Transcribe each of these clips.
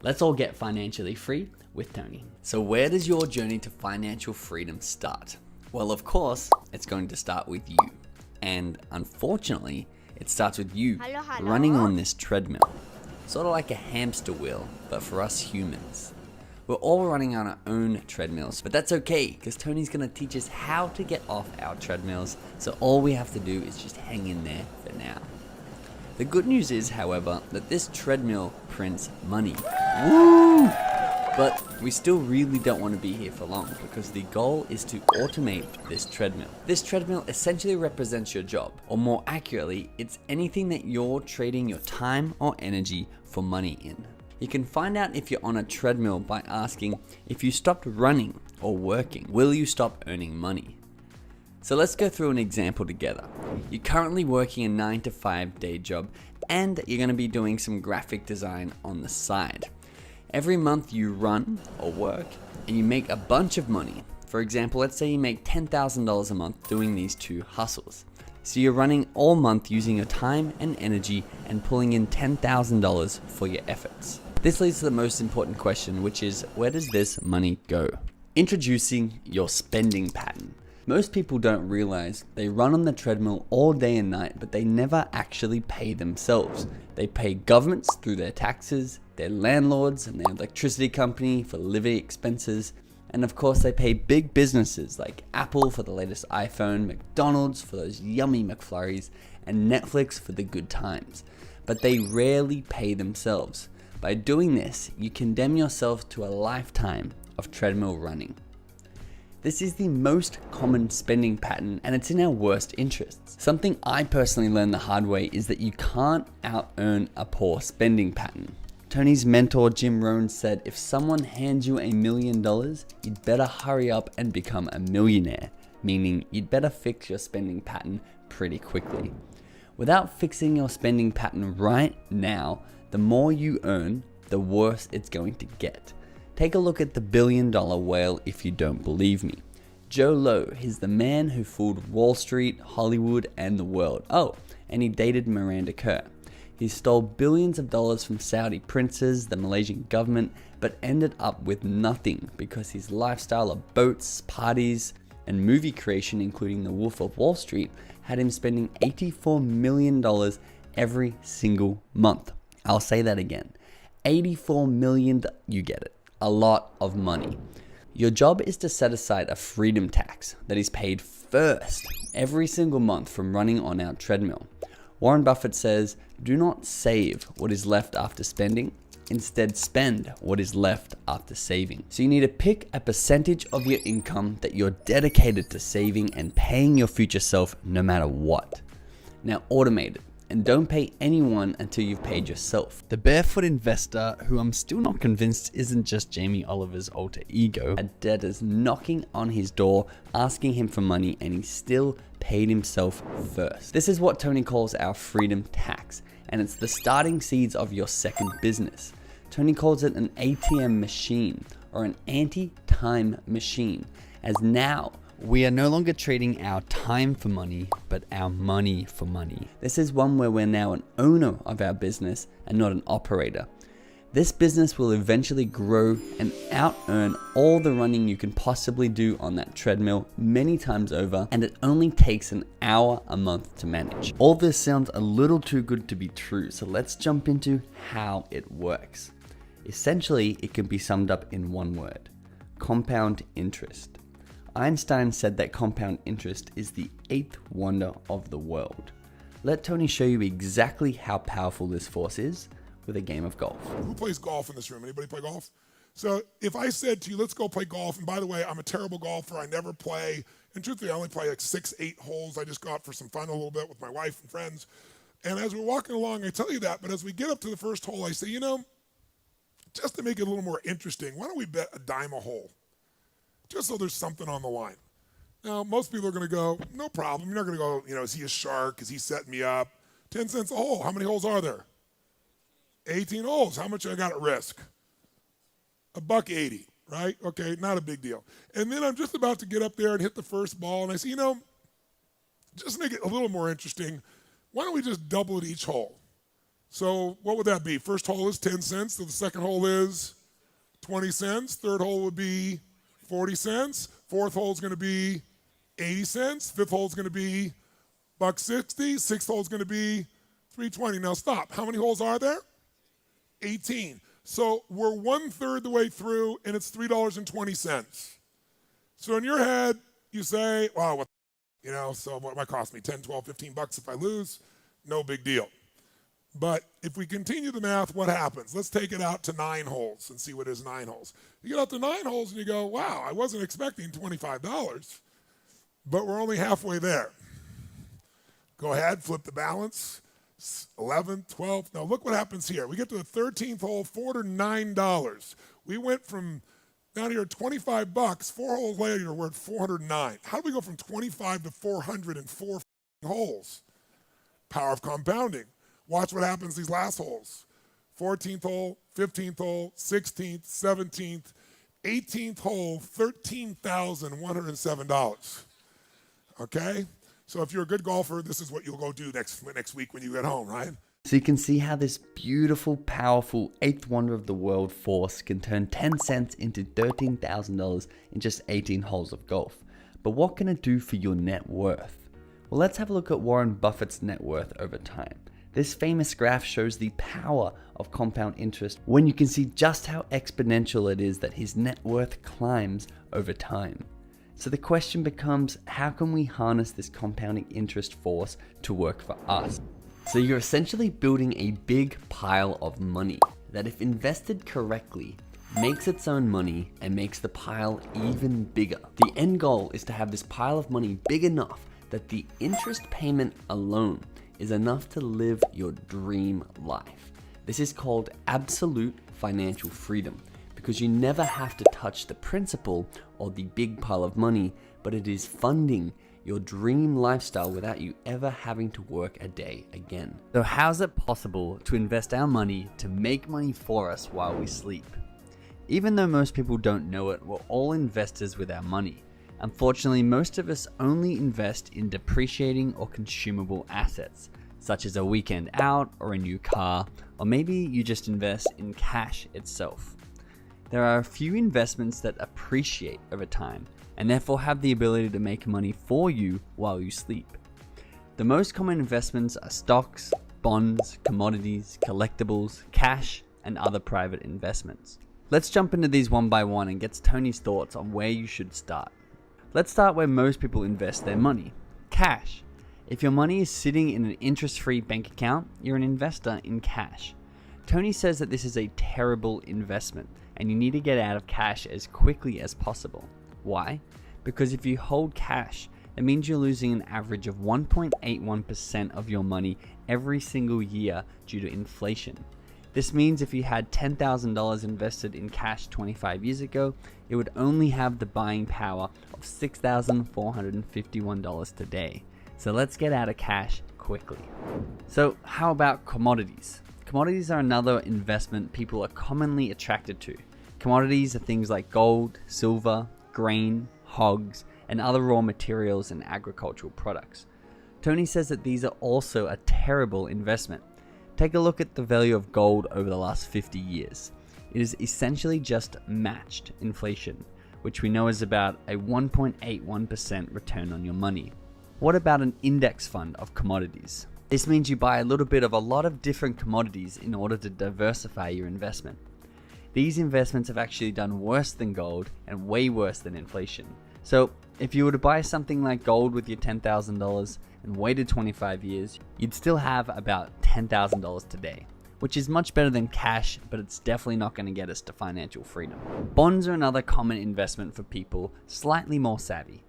Let's all get financially free with Tony. So where does your journey to financial freedom start? Well, of course, it's going to start with you. And unfortunately, it starts with you running on this treadmill. Sort of like a hamster wheel, but for us humans. We're all running on our own treadmills, but that's okay, because Tony's gonna teach us how to get off our treadmills, so all we have to do is just hang in there for now. The good news is, however, that this treadmill prints money. Woo! But we still really don't want to be here for long, because the goal is to automate this treadmill. This treadmill essentially represents your job, or more accurately, it's anything that you're trading your time or energy for money in. You can find out if you're on a treadmill by asking, if you stopped running or working, will you stop earning money? So let's go through an example together. You're currently working a 9-to-5 day job, and you're going to be doing some graphic design on the side. Every month you run or work and you make a bunch of money. For example, let's say you make $10,000 a month doing these two hustles. So you're running all month using your time and energy and pulling in $10,000 for your efforts. This leads to the most important question, which is, where does this money go? Introducing your spending pattern. Most people don't realize they run on the treadmill all day and night, but they never actually pay themselves. They pay governments through their taxes, their landlords and their electricity company for living expenses, and of course they pay big businesses like Apple for the latest iPhone, McDonald's for those yummy McFlurries, and Netflix for the good times. But they rarely pay themselves. By doing this, you condemn yourself to a lifetime of treadmill running. This is the most common spending pattern, and it's in our worst interests. Something I personally learned the hard way is that you can't out-earn a poor spending pattern. Tony's mentor Jim Rohn said, if someone hands you $1 million, you'd better hurry up and become a millionaire, meaning you'd better fix your spending pattern pretty quickly. Without fixing your spending pattern right now, the more you earn, the worse it's going to get. Take a look at the billion-dollar whale if you don't believe me. Joe Low, he's the man who fooled Wall Street, Hollywood, and the world. Oh, and he dated Miranda Kerr. He stole billions of dollars from Saudi princes, the Malaysian government, but ended up with nothing because his lifestyle of boats, parties, and movie creation, including The Wolf of Wall Street, had him spending $84 million every single month. I'll say that again. $84 million, you get it. A lot of money. Your job is to set aside a freedom tax that is paid first every single month from running on our treadmill. Warren Buffett says, do not save what is left after spending, instead spend what is left after saving. So you need to pick a percentage of your income that you're dedicated to saving and paying your future self no matter what. Now automate it. And don't pay anyone until you've paid yourself. The barefoot investor, who I'm still not convinced isn't just Jamie Oliver's alter ego, had debtors knocking on his door, asking him for money, and he still paid himself first. This is what Tony calls our freedom tax, and it's the starting seeds of your second business. Tony calls it an ATM machine, or an anti-time machine, as now we are no longer trading our time for money, but our money for money. This is one where we're now an owner of our business and not an operator. This business will eventually grow and out-earn all the running you can possibly do on that treadmill many times over, and it only takes an hour a month to manage. All this sounds a little too good to be true, so let's jump into how it works. Essentially, it can be summed up in one word: compound interest. Einstein said that compound interest is the 8th wonder of the world. Let Tony show you exactly how powerful this force is with a game of golf. Who plays golf in this room? Anybody play golf? So if I said to you, let's go play golf, and by the way, I'm a terrible golfer, I never play, and truthfully, I only play like 6-8 holes. I just go out for some fun a little bit with my wife and friends. And as we're walking along, I tell you that, but as we get up to the first hole, I say, just to make it a little more interesting, why don't we bet a dime a hole? Just so there's something on the line. Now, most people are going to go, no problem. You're not going to go, is he a shark? Is he setting me up? 10 cents a hole. How many holes are there? 18 holes. How much I got at risk? $1.80, right? Okay, not a big deal. And then I'm just about to get up there and hit the first ball, and I say, just make it a little more interesting. Why don't we just double it each hole? So what would that be? First hole is 10 cents. So the second hole is 20 cents. Third hole would be 40 cents. Fourth hole is going to be 80 cents. Fifth hole is going to be $1.60. Sixth hole is going to be $3.20. Now stop. How many holes are there? 18. So we're 1/3 the way through, and it's $3.20. So in your head, you say, wow, what, so what might cost me 10, 12, 15 bucks if I lose? No big deal. But if we continue the math, what happens? Let's take it out to 9 holes and see what is 9 holes. You get out to 9 holes and you go, wow, I wasn't expecting $25, but we're only halfway there. Go ahead, flip the balance. 11, 12. Now look what happens here. We get to the 13th hole, $409. We went from down here at 25 bucks. 4 holes later, we're at 409. How do we go from 25 to 400 in 4 holes? Power of compounding. Watch what happens these last holes. 14th hole, 15th hole, 16th, 17th, 18th hole, $13,107. Okay? So if you're a good golfer, this is what you'll go do next week when you get home, right? So you can see how this beautiful, powerful, 8th wonder of the world force can turn 10 cents into $13,000 in just 18 holes of golf. But what can it do for your net worth? Well, let's have a look at Warren Buffett's net worth over time. This famous graph shows the power of compound interest when you can see just how exponential it is that his net worth climbs over time. So the question becomes, how can we harness this compounding interest force to work for us? So you're essentially building a big pile of money that, if invested correctly, makes its own money and makes the pile even bigger. The end goal is to have this pile of money big enough that the interest payment alone is enough to live your dream life. This is called absolute financial freedom, because you never have to touch the principal or the big pile of money, but it is funding your dream lifestyle without you ever having to work a day again. So how's it possible to invest our money to make money for us while we sleep? Even though most people don't know it, we're all investors with our money. Unfortunately, most of us only invest in depreciating or consumable assets, such as a weekend out or a new car, or maybe you just invest in cash itself. There are a few investments that appreciate over time and therefore have the ability to make money for you while you sleep. The most common investments are stocks, bonds, commodities, collectibles, cash, and other private investments. Let's jump into these one by one and get Tony's thoughts on where you should start. Let's start where most people invest their money: cash. If your money is sitting in an interest-free bank account, you're an investor in cash. Tony says that this is a terrible investment and you need to get out of cash as quickly as possible. Why? Because if you hold cash, it means you're losing an average of 1.81% of your money every single year due to inflation. This means if you had $10,000 invested in cash 25 years ago, it would only have the buying power of $6,451 today. So let's get out of cash quickly. So how about commodities? Commodities are another investment people are commonly attracted to. Commodities are things like gold, silver, grain, hogs, and other raw materials and agricultural products. Tony says that these are also a terrible investment. Take a look at the value of gold over the last 50 years. It is essentially just matched inflation, which we know is about a 1.81% return on your money. What about an index fund of commodities? This means you buy a little bit of a lot of different commodities in order to diversify your investment. These investments have actually done worse than gold and way worse than inflation. So if you were to buy something like gold with your $10,000 and waited 25 years, you'd still have about $10,000 today, which is much better than cash, but it's definitely not going to get us to financial freedom. Bonds are another common investment for people slightly more savvy.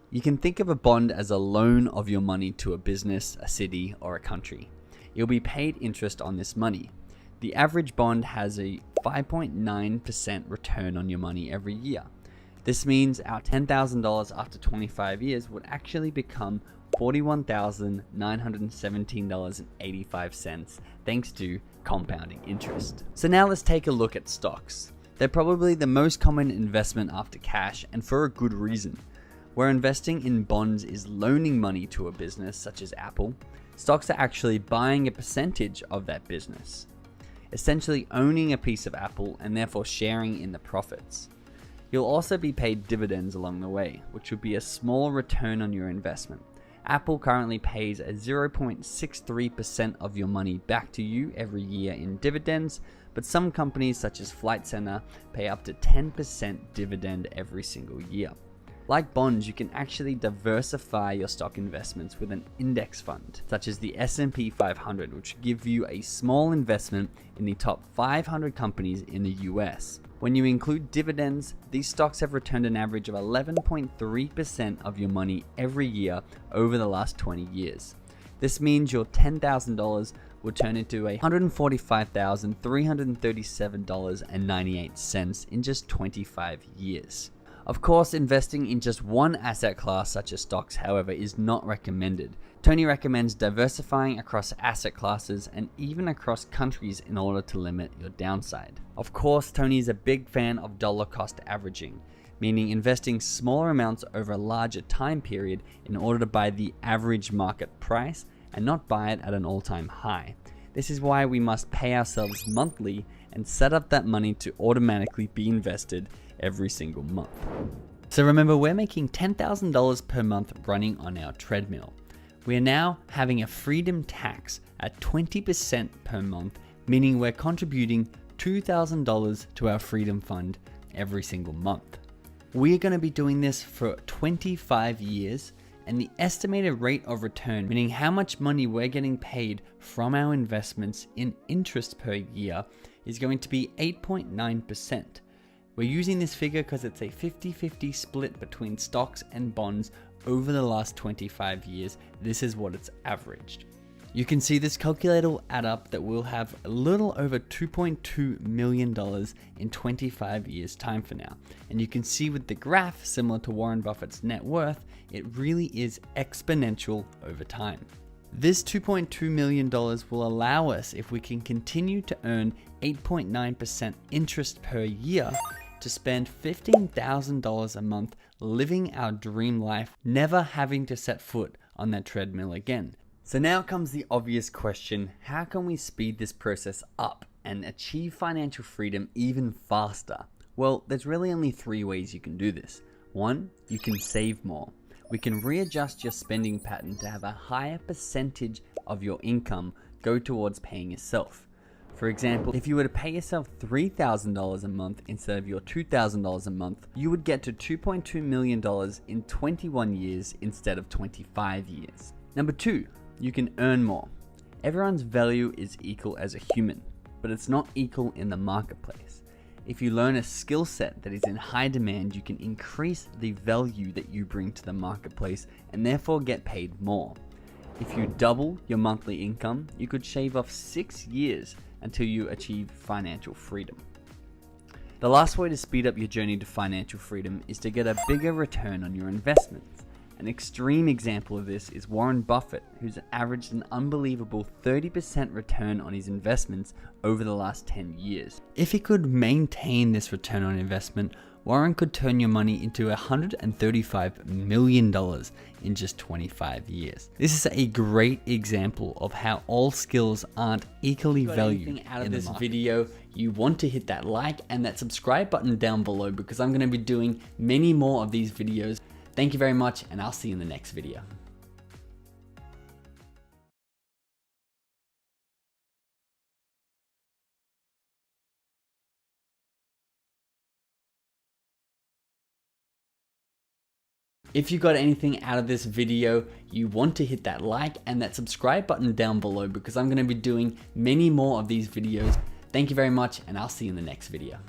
You can think of a bond as a loan of your money to a business, a city, or a country. You'll be paid interest on this money. The average bond has a 5.9% return on your money every year. This means our $10,000 after 25 years would actually become $41,917.85 thanks to compounding interest. So now let's take a look at stocks. They're probably the most common investment after cash, and for a good reason. Where investing in bonds is loaning money to a business such as Apple, Stocks are actually buying a percentage of that business, essentially owning a piece of Apple and therefore sharing in the profits. You'll also be paid dividends along the way, which would be a small return on your investment. Apple currently pays a 0.63% of your money back to you every year in dividends, but some companies such as Flight Centre pay up to 10% dividend every single year. Like bonds, you can actually diversify your stock investments with an index fund, such as the S&P 500, which will give you a small investment in the top 500 companies in the US. When you include dividends, these stocks have returned an average of 11.3% of your money every year over the last 20 years. This means your $10,000 will turn into $145,337.98 in just 25 years. Of course, investing in just one asset class such as stocks, however, is not recommended. Tony recommends diversifying across asset classes and even across countries in order to limit your downside. Of course, Tony is a big fan of dollar cost averaging, meaning investing smaller amounts over a larger time period in order to buy the average market price and not buy it at an all-time high. This is why we must pay ourselves monthly and set up that money to automatically be invested every single month. So remember, we're making $10,000 per month running on our treadmill. We are now having a freedom tax at 20% per month, meaning we're contributing $2,000 to our freedom fund every single month. We are going to be doing this for 25 years, and the estimated rate of return, meaning how much money we're getting paid from our investments in interest per year, is going to be 8.9%. We're using this figure because it's a 50-50 split between stocks and bonds over the last 25 years. This is what it's averaged. You can see this calculator will add up that we'll have a little over $2.2 million in 25 years time for now. And you can see with the graph, similar to Warren Buffett's net worth, it really is exponential over time. This $2.2 million will allow us, if we can continue to earn 8.9% interest per year, to spend $15,000 a month living our dream life, never having to set foot on that treadmill again. So now comes the obvious question: how can we speed this process up and achieve financial freedom even faster? Well, there's really only 3 ways you can do this. 1, you can save more. We can readjust your spending pattern to have a higher percentage of your income go towards paying yourself. For example, if you were to pay yourself $3,000 a month instead of your $2,000 a month, you would get to $2.2 million in 21 years instead of 25 years. Number 2, you can earn more. Everyone's value is equal as a human, but it's not equal in the marketplace. If you learn a skill set that is in high demand, you can increase the value that you bring to the marketplace and therefore get paid more. If you double your monthly income, you could shave off 6 years until you achieve financial freedom. The last way to speed up your journey to financial freedom is to get a bigger return on your investments. An extreme example of this is Warren Buffett, who's averaged an unbelievable 30% return on his investments over the last 10 years. If he could maintain this return on investment, Warren could turn your money into $135 million in just 25 years. This is a great example of how all skills aren't equally valued out of this video. You want to hit that like and that subscribe button down below, because I'm going to be doing many more of these videos. Thank you very much, and I'll see you in the next video. If you got anything out of this video, you want to hit that like and that subscribe button down below, because I'm going to be doing many more of these videos. Thank you very much, and I'll see you in the next video.